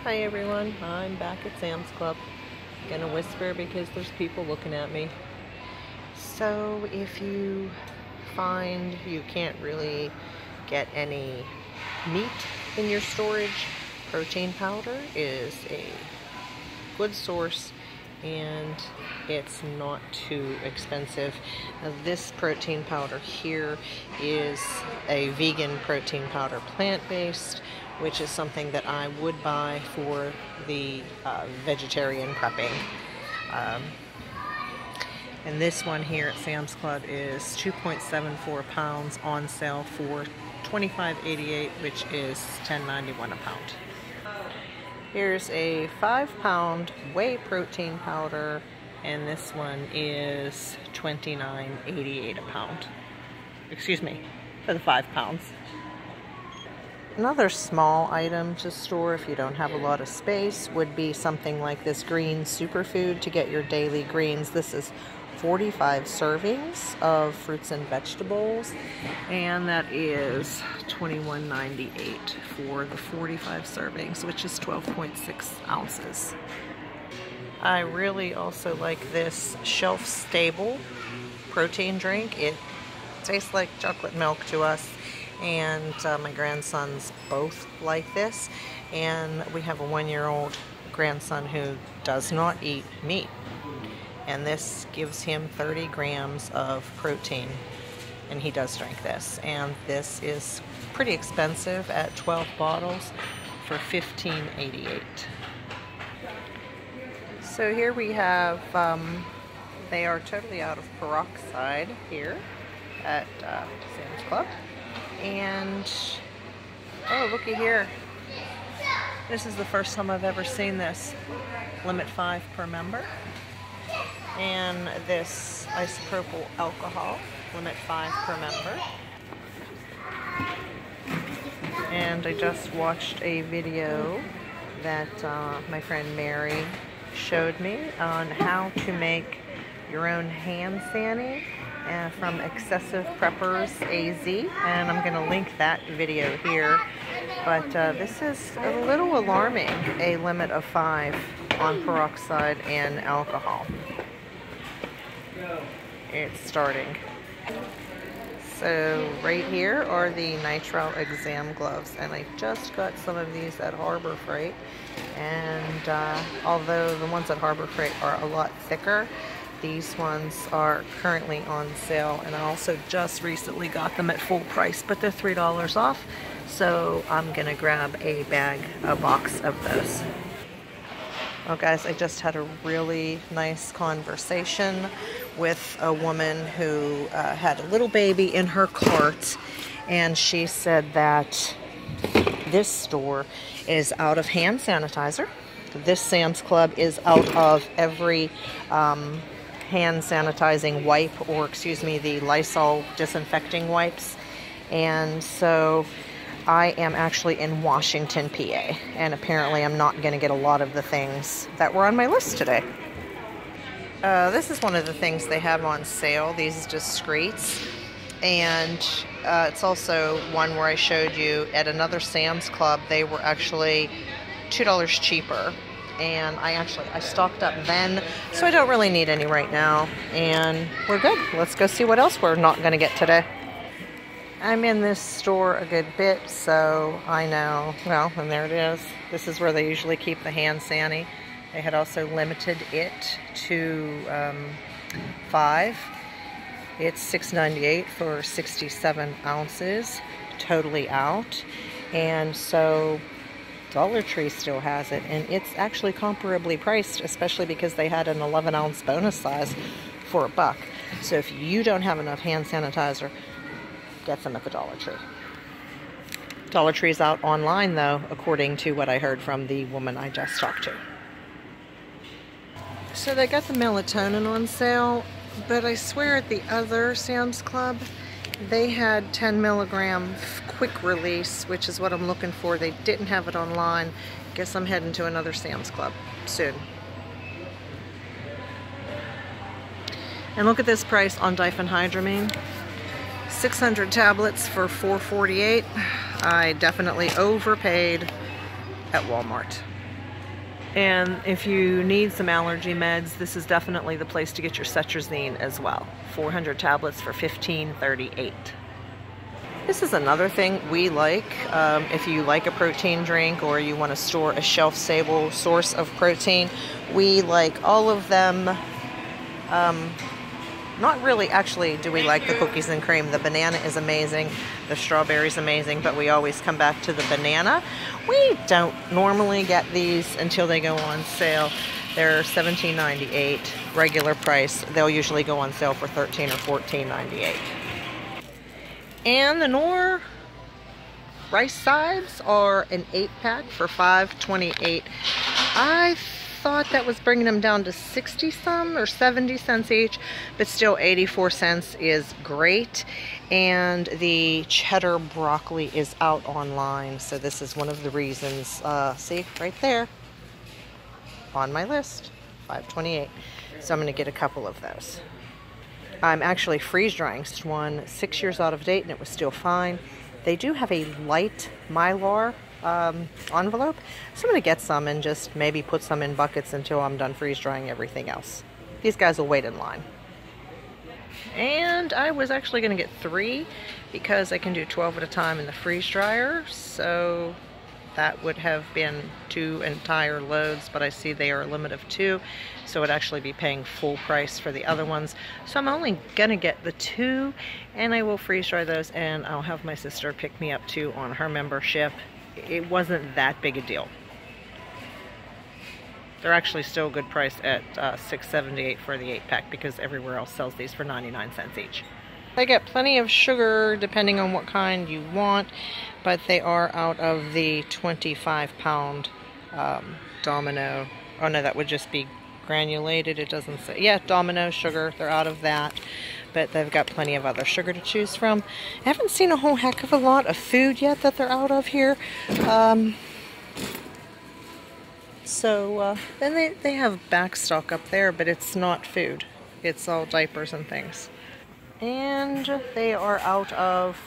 Hi everyone, I'm back at Sam's Club. Gonna whisper because there's people looking at me. So if you find you can't really get any meat in your storage, protein powder is a good source and it's not too expensive. Now, this protein powder here is a vegan protein powder, plant-based, which is something that I would buy for the vegetarian prepping. And this one here at Sam's Club is 2.74 pounds on sale for $25.88, which is $10.91 a pound. Here's a 5-pound whey protein powder, and this one is $29.88 a pound. Excuse me, for the 5 pounds. Another small item to store if you don't have a lot of space would be something like this green superfood to get your daily greens. This is 45 servings of fruits and vegetables, and that is $21.98 for the 45 servings, which is 12.6 ounces. I really also like this shelf-stable protein drink. It tastes like chocolate milk to us, and my grandsons both like this, and we have a 1-year-old grandson who does not eat meat, and this gives him 30 grams of protein, and he does drink this, and this is pretty expensive at 12 bottles for $15.88. So here we have, they are totally out of peroxide here at Sam's Club. And oh, looky here, this is the first time I've ever seen this. Limit 5 per member. And this isopropyl alcohol, limit 5 per member. And I just watched a video that my friend Mary showed me on how to make your own hand sani from Excessive Preppers AZ, and I'm going to link that video here. But this is a little alarming, a limit of 5 on peroxide and alcohol. It's starting. So right here are the Nitro exam gloves, and I just got some of these at Harbor Freight, and although the ones at Harbor Freight are a lot thicker, these ones are currently on sale, and I also just recently got them at full price, but they're $3 off, so I'm gonna grab a box of those. Well guys, I just had a really nice conversation with a woman who had a little baby in her cart, and she said that this store is out of hand sanitizer. This Sam's Club is out of every hand sanitizing wipe, or excuse me, the Lysol disinfecting wipes. And so I am actually in Washington, PA, and apparently I'm not going to get a lot of the things that were on my list today. This is one of the things they have on sale, these discreets, and it's also one where I showed you at another Sam's Club. They were actually $2 cheaper. And I stocked up then, so I don't really need any right now, and we're good. Let's go see what else we're not going to get today. I'm in this store a good bit, so I know, well, and there it is. This is where they usually keep the hand sani. They had also limited it to 5. It's $6.98 for 67 ounces, totally out, and so Dollar Tree still has it, and it's actually comparably priced, especially because they had an 11-ounce bonus size for $1. So if you don't have enough hand sanitizer, get them at the Dollar Tree. Dollar Tree's out online though, according to what I heard from the woman I just talked to. So they got the melatonin on sale, but I swear at the other Sam's Club, they had 10 milligram quick release, which is what I'm looking for. They didn't have it online. Guess I'm heading to another Sam's Club soon. And look at this price on diphenhydramine. 600 tablets for $4.48. I definitely overpaid at Walmart. And if you need some allergy meds, this is definitely the place to get your cetrazine as well. 400 tablets for $15.38. This is another thing we like. If you like a protein drink or you want to store a shelf-stable source of protein, we like all of them. Not really, actually, do we like the cookies and cream. The banana is amazing. The strawberry's amazing, but we always come back to the banana. We don't normally get these until they go on sale. They're $17.98 regular price. They'll usually go on sale for $13 or $14.98. And the Knorr rice sides are an 8-pack for $5.28. I thought that was bringing them down to 60 some or 70 cents each, but still 84 cents is great. And the cheddar broccoli is out online, so this is one of the reasons. See right there on my list, $5.28. So I'm going to get a couple of those. I'm actually freeze drying one 6 years out of date and it was still fine. They do have a light Mylar envelope, so I'm going to get some and just maybe put some in buckets until I'm done freeze drying everything else. These guys will wait in line. And I was actually going to get 3 because I can do 12 at a time in the freeze dryer, so that would have been 2 entire loads, but I see they are a limit of 2, so I'd actually be paying full price for the other ones. So I'm only gonna get the 2, and I will freeze dry those, and I'll have my sister pick me up too on her membership. It wasn't that big a deal. They're actually still a good price at $6.78 for the 8-pack because everywhere else sells these for 99 cents each. They get plenty of sugar depending on what kind you want, but they are out of the 25-pound Domino. Oh no, that would just be granulated. It doesn't say. Yeah, Domino sugar. They're out of that, but they've got plenty of other sugar to choose from. I haven't seen a whole heck of a lot of food yet that they're out of here. Then they have back stock up there, but it's not food. It's all diapers and things. And they are out of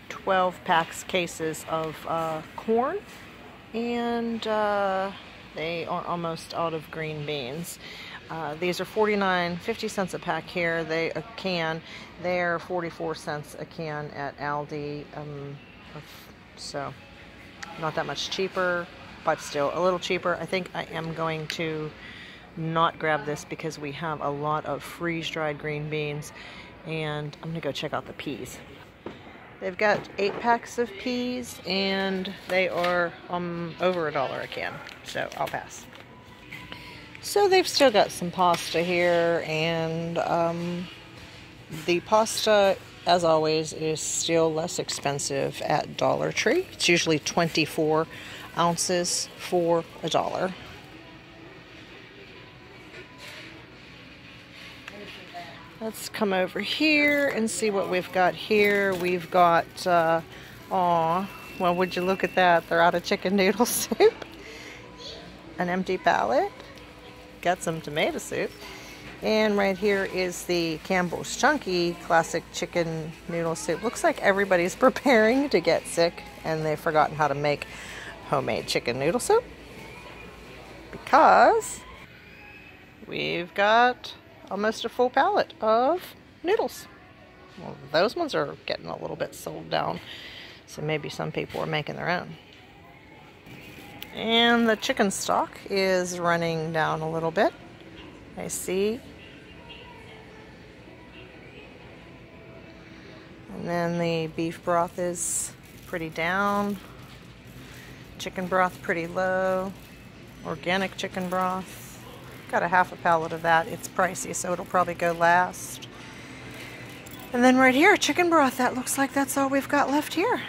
12 packs cases of corn, and they are almost out of green beans. These are 50 cents a pack here. A can. They're 44 cents a can at Aldi. So not that much cheaper, but still a little cheaper. I think I am going to not grab this because we have a lot of freeze-dried green beans. And I'm gonna go check out the peas. They've got 8 packs of peas and they are over $1 a can, so I'll pass. So they've still got some pasta here, and the pasta, as always, is still less expensive at Dollar Tree. It's usually 24 ounces for $1. Let's come over here and see what we've got here. We've got, well, would you look at that? They're out of chicken noodle soup. An empty pallet. Got some tomato soup. And right here is the Campbell's Chunky classic chicken noodle soup. Looks like everybody's preparing to get sick and they've forgotten how to make homemade chicken noodle soup. Because we've got almost a full pallet of noodles. Well, those ones are getting a little bit sold down, so maybe some people are making their own. And the chicken stock is running down a little bit, I see. And then the beef broth is pretty down. Chicken broth pretty low. Organic chicken broth. Got a half a pallet of that. It's pricey, so it'll probably go last. And then right here, chicken broth. That looks like that's all we've got left here.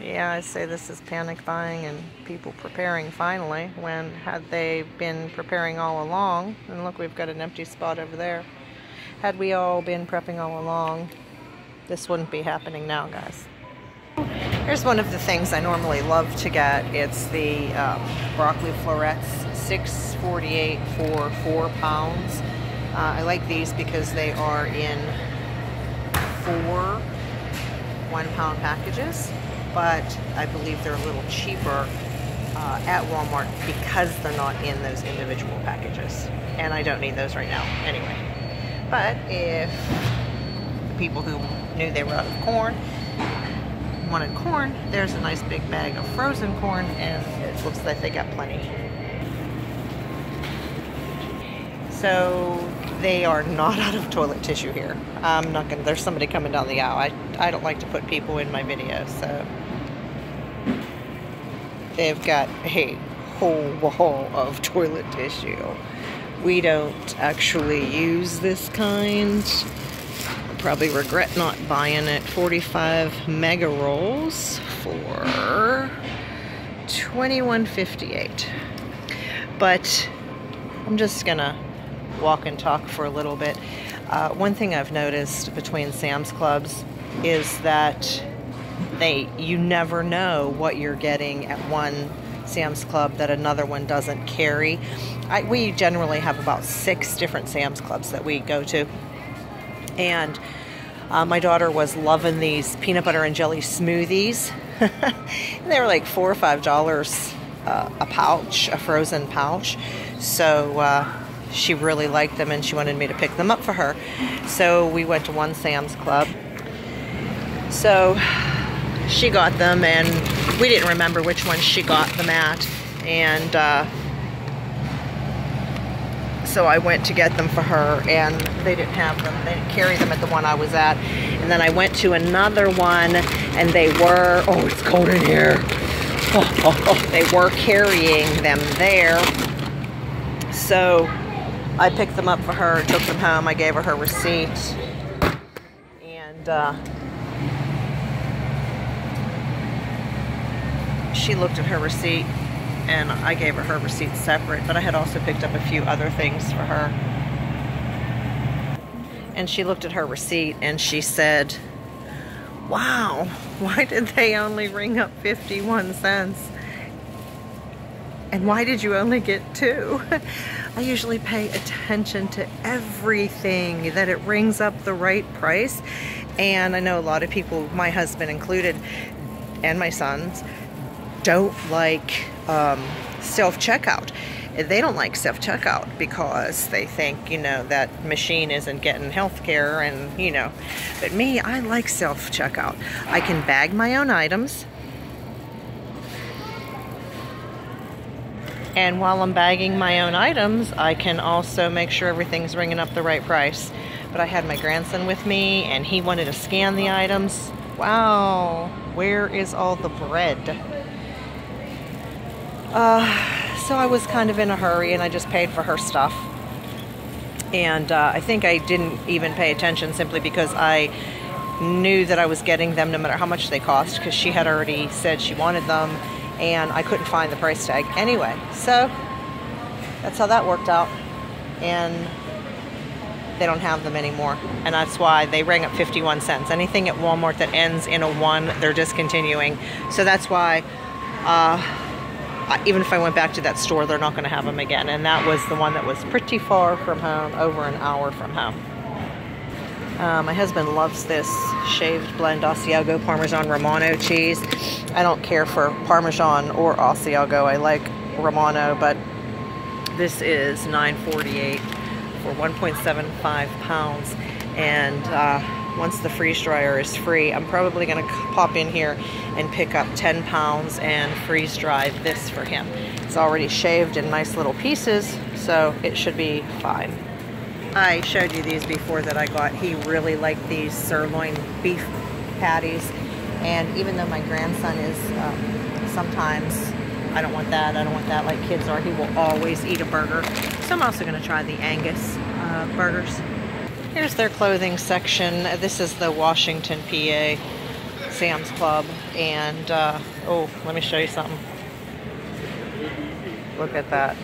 Yeah, I say this is panic buying and people preparing finally, when had they been preparing all along. And look, we've got an empty spot over there. Had we all been prepping all along, this wouldn't be happening now, guys. Here's one of the things I normally love to get. It's the broccoli florets, $6.48 for 4 pounds. I like these because they are in 4 1-pound packages, but I believe they're a little cheaper at Walmart because they're not in those individual packages. And I don't need those right now anyway. But if the people who knew they were out of corn wanted corn, there's a nice big bag of frozen corn, and it looks like they got plenty. So they are not out of toilet tissue here. I'm not gonna, there's somebody coming down the aisle. I don't like to put people in my videos, so. They've got a whole wall of toilet tissue. We don't actually use this kind. I'll probably regret not buying it. 45 mega rolls for $21.58. But I'm just gonna walk and talk for a little bit. One thing I've noticed between Sam's Clubs is that you never know what you're getting at one Sam's Club that another one doesn't carry. We generally have about 6 different Sam's Clubs that we go to. And my daughter was loving these peanut butter and jelly smoothies. They were like $4 or $5 a pouch, a frozen pouch. So she really liked them and she wanted me to pick them up for her. So we went to one Sam's Club. So she got them, and we didn't remember which one she got them at, and so I went to get them for her, and they didn't have them. They didn't carry them at the one I was at. And then I went to another one, and they were, oh, it's cold in here. They were carrying them there. So I picked them up for her, took them home. I gave her her receipt, and she looked at her receipt, and I gave her her receipt separate, but I had also picked up a few other things for her. And she looked at her receipt and she said, wow, why did they only ring up 51 cents? And why did you only get 2? I usually pay attention to everything, that it rings up the right price. And I know a lot of people, my husband included, and my sons, don't like self-checkout. They don't like self-checkout because they think, you know, that machine isn't getting health care, and, you know. But me, I like self-checkout. I can bag my own items. And while I'm bagging my own items, I can also make sure everything's ringing up the right price. But I had my grandson with me, and he wanted to scan the items. Wow, where is all the bread? So I was kind of in a hurry, and I just paid for her stuff. And I think I didn't even pay attention simply because I knew that I was getting them no matter how much they cost, because she had already said she wanted them, and I couldn't find the price tag anyway. So that's how that worked out. And they don't have them anymore, and that's why they rang up 51 cents. Anything at Walmart that ends in a 1, they're discontinuing. So that's why even if I went back to that store, they're not going to have them again. And that was the one that was pretty far from home, over an hour from home. My husband loves this shaved blend Asiago Parmesan Romano cheese. I don't care for Parmesan or Asiago. I like Romano, but this is $9.48 for 1.75 pounds. And once the freeze dryer is free, I'm probably going to pop in here and pick up 10 pounds and freeze dry this for him. It's already shaved in nice little pieces, so it should be fine. I showed you these before that I got. He really liked these sirloin beef patties, and even though my grandson is sometimes, I don't want that like kids are, he will always eat a burger. So I'm also going to try the Angus burgers. Here's their clothing section. This is the Washington, PA Sam's Club, and oh, let me show you something. Look at that.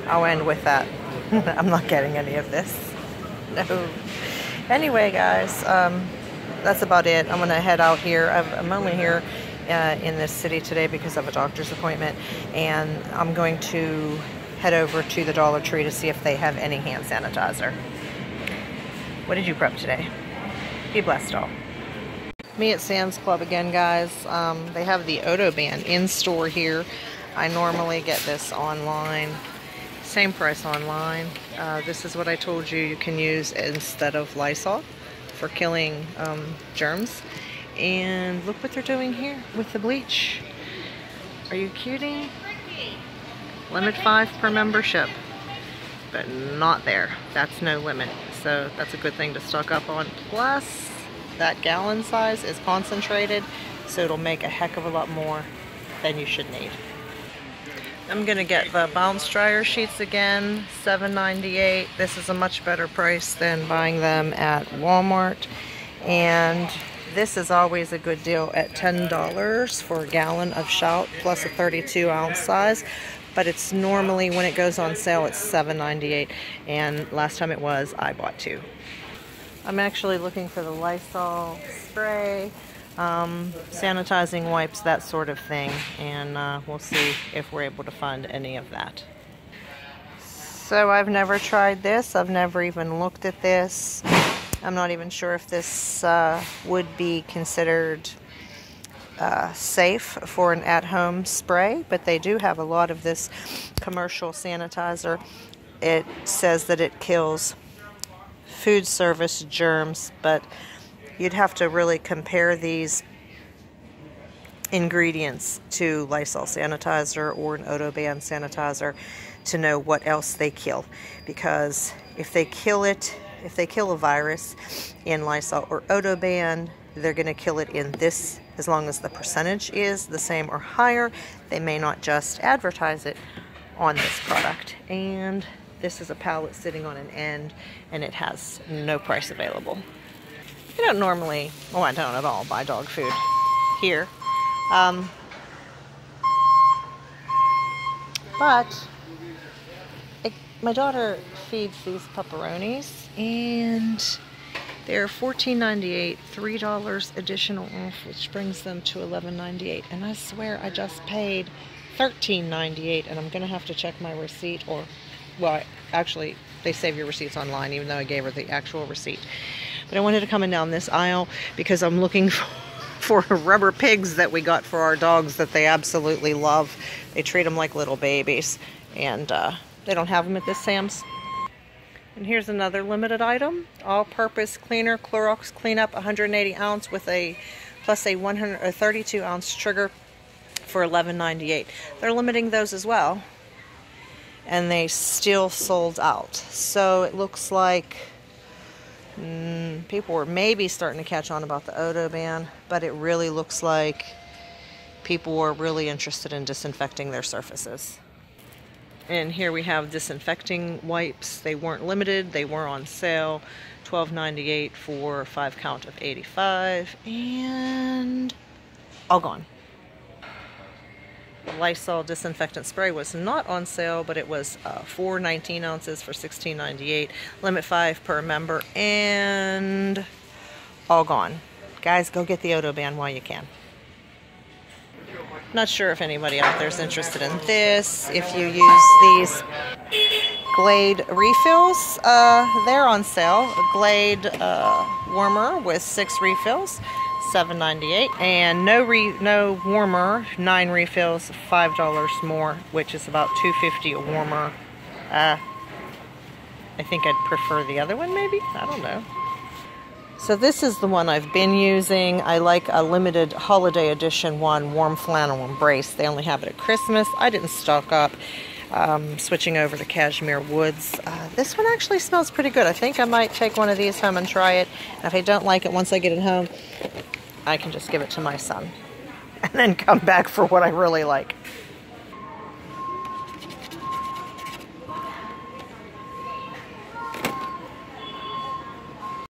I'll end with that. I'm not getting any of this. No. Anyway, guys, that's about it. I'm gonna head out here. I'm only here in this city today because of a doctor's appointment, and I'm going to head over to the Dollar Tree to see if they have any hand sanitizer. What did you prep today? Be blessed all. Me at Sam's Club again, guys. They have the Odo Band in store here. I normally get this online. Same price online. This is what I told you you can use instead of Lysol for killing germs. And look what they're doing here with the bleach. Are you kidding? Limit 5 per membership, but not there. That's no limit. So that's a good thing to stock up on. Plus, that gallon size is concentrated, so it'll make a heck of a lot more than you should need. I'm gonna get the bounce dryer sheets again, $7.98. This is a much better price than buying them at Walmart. And this is always a good deal at $10 for a gallon of Shout plus a 32-ounce size. But it's normally, when it goes on sale, it's $7.98. And last time it was, I bought 2. I'm actually looking for the Lysol spray, sanitizing wipes, that sort of thing. And we'll see if we're able to find any of that. So I've never tried this. I've never even looked at this. I'm not even sure if this would be considered safe for an at-home spray, but they do have a lot of this commercial sanitizer. It says that it kills food service germs, but you'd have to really compare these ingredients to Lysol sanitizer or an Odoban sanitizer to know what else they kill. Because if they kill a virus in Lysol or Odoban, they're going to kill it in this, as long as the percentage is the same or higher. They may not just advertise it on this product. And this is a pallet sitting on an end, and it has no price available. I don't normally, well, I don't at all buy dog food here. But my daughter feeds these pepperonis, and they're $14.98, $3 additional off, which brings them to $11.98. And I swear I just paid $13.98, and I'm going to have to check my receipt, or, well, actually, they save your receipts online, even though I gave her the actual receipt. But I wanted to come in down this aisle because I'm looking for rubber pigs that we got for our dogs that they absolutely love. They treat them like little babies, and they don't have them at this Sam's. And here's another limited item, all-purpose cleaner, Clorox cleanup, 180 ounce with a plus a 32 ounce trigger for $11.98. They're limiting those as well, and they still sold out. So it looks like people were maybe starting to catch on about the Odoban, but it really looks like people were really interested in disinfecting their surfaces. And here we have disinfecting wipes. They weren't limited, they were on sale. $12.98 for a 5 count of 85, and all gone. The Lysol Disinfectant spray was not on sale, but it was 4 19 ounces for $16.98. Limit 5 per member, and all gone. Guys, go get the Odoban while you can. Not sure if anybody out there is interested in this. If you use these Glade refills, they're on sale. A Glade warmer with 6 refills, $7.98, and no warmer, 9 refills, $5 more, which is about $2.50 a warmer. I think I'd prefer the other one, maybe. I don't know. So this is the one I've been using. I like a limited holiday edition one, warm flannel embrace. They only have it at Christmas. I didn't stock up. Switching over to Cashmere Woods. This one actually smells pretty good. I think I might take one of these home and try it. And if I don't like it once I get it home, I can just give it to my son and then come back for what I really like.